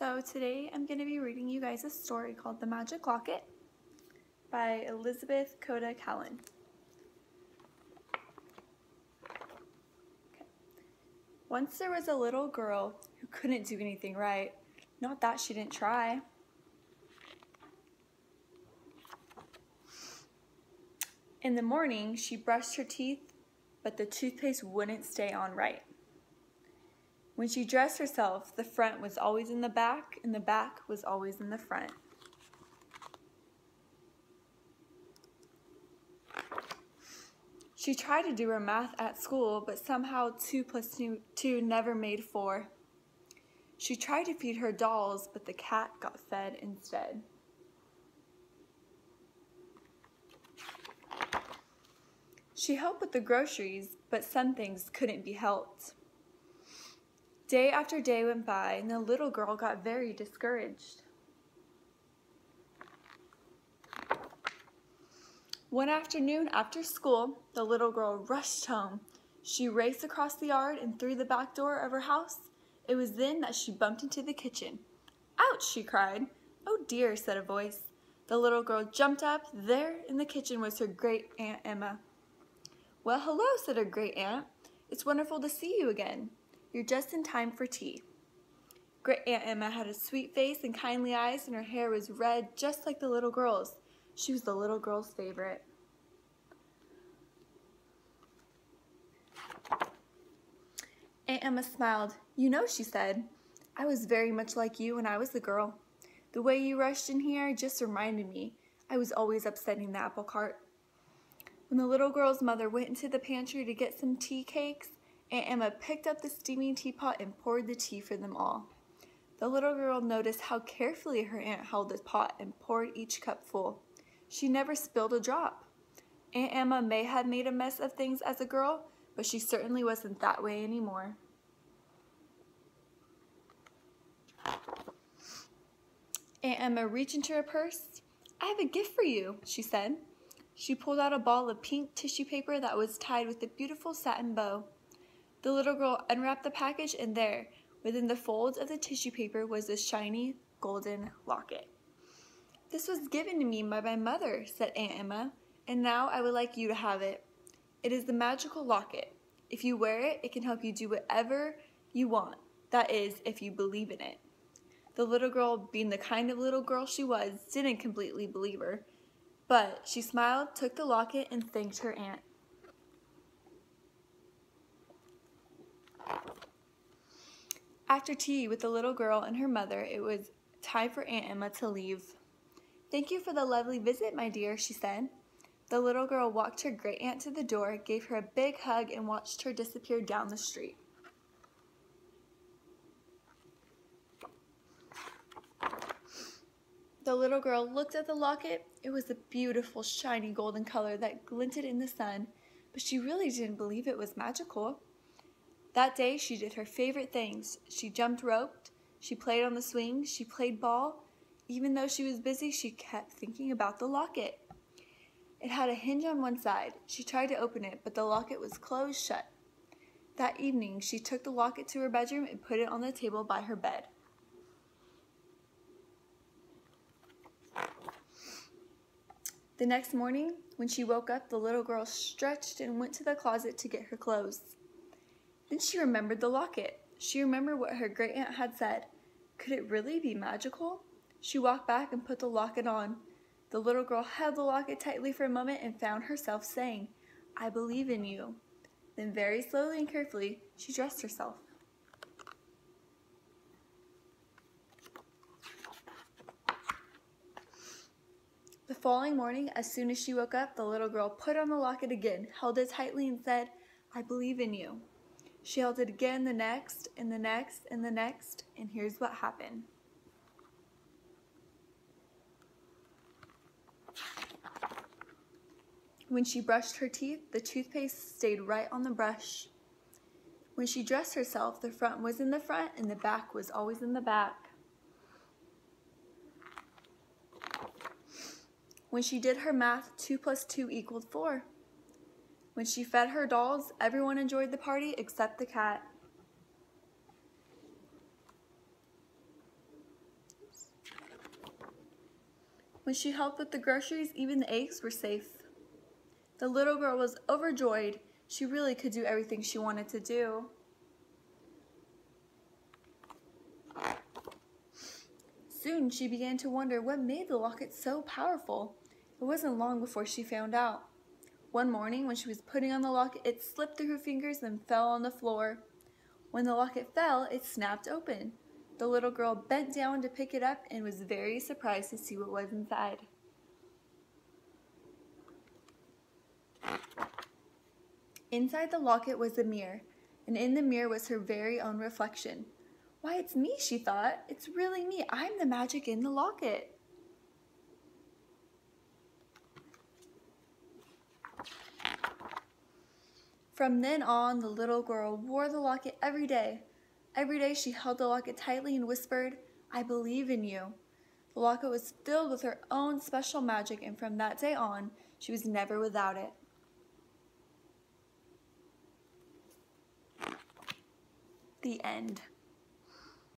So today I'm going to be reading you guys a story called The Magic Locket by Elizabeth Coda Callan. Okay. Once there was a little girl who couldn't do anything right. Not that she didn't try. In the morning, she brushed her teeth, but the toothpaste wouldn't stay on right. When she dressed herself, the front was always in the back, and the back was always in the front. She tried to do her math at school, but somehow 2 plus 2 never made 4. She tried to feed her dolls, but the cat got fed instead. She helped with the groceries, but some things couldn't be helped. Day after day went by, and the little girl got very discouraged. One afternoon after school, the little girl rushed home. She raced across the yard and through the back door of her house. It was then that she bumped into the kitchen. "Ouch!" she cried. "Oh dear," said a voice. The little girl jumped up. There in the kitchen was her great Aunt Emma. "Well, hello," said her great aunt. "It's wonderful to see you again. You're just in time for tea." Great Aunt Emma had a sweet face and kindly eyes, and her hair was red just like the little girl's. She was the little girl's favorite. Aunt Emma smiled. "You know," she said, "I was very much like you when I was a girl. The way you rushed in here just reminded me I was always upsetting the apple cart." When the little girl's mother went into the pantry to get some tea cakes, Aunt Emma picked up the steaming teapot and poured the tea for them all. The little girl noticed how carefully her aunt held the pot and poured each cup full. She never spilled a drop. Aunt Emma may have made a mess of things as a girl, but she certainly wasn't that way anymore. Aunt Emma reached into her purse. "I have a gift for you," she said. She pulled out a ball of pink tissue paper that was tied with a beautiful satin bow. The little girl unwrapped the package, and there, within the folds of the tissue paper, was a shiny golden locket. "This was given to me by my mother," said Aunt Emma, "and now I would like you to have it. It is the magical locket. If you wear it, it can help you do whatever you want. That is, if you believe in it." The little girl, being the kind of little girl she was, didn't completely believe her, but she smiled, took the locket, and thanked her aunt. After tea with the little girl and her mother, it was time for Aunt Emma to leave. "Thank you for the lovely visit, my dear," she said. The little girl walked her great aunt to the door, gave her a big hug, and watched her disappear down the street. The little girl looked at the locket. It was a beautiful, shiny golden color that glinted in the sun, but she really didn't believe it was magical. That day she did her favorite things. She jumped rope, she played on the swing, she played ball. Even though she was busy, she kept thinking about the locket. It had a hinge on one side. She tried to open it, but the locket was closed shut. That evening, she took the locket to her bedroom and put it on the table by her bed. The next morning, when she woke up, the little girl stretched and went to the closet to get her clothes. Then she remembered the locket. She remembered what her great aunt had said. Could it really be magical? She walked back and put the locket on. The little girl held the locket tightly for a moment and found herself saying, "I believe in you." Then very slowly and carefully, she dressed herself. The following morning, as soon as she woke up, the little girl put on the locket again, held it tightly, and said, "I believe in you." She held it again the next, and the next, and the next, and here's what happened. When she brushed her teeth, the toothpaste stayed right on the brush. When she dressed herself, the front was in the front, and the back was always in the back. When she did her math, 2 plus 2 equaled 4. When she fed her dolls, everyone enjoyed the party except the cat. When she helped with the groceries, even the eggs were safe. The little girl was overjoyed. She really could do everything she wanted to do. Soon she began to wonder what made the locket so powerful. It wasn't long before she found out. One morning, when she was putting on the locket, it slipped through her fingers and fell on the floor. When the locket fell, it snapped open. The little girl bent down to pick it up and was very surprised to see what was inside. Inside the locket was a mirror, and in the mirror was her very own reflection. Why, it's me, she thought. It's really me. I'm the magic in the locket. From then on, the little girl wore the locket every day. Every day she held the locket tightly and whispered, "I believe in you." The locket was filled with her own special magic, and from that day on, she was never without it. The end.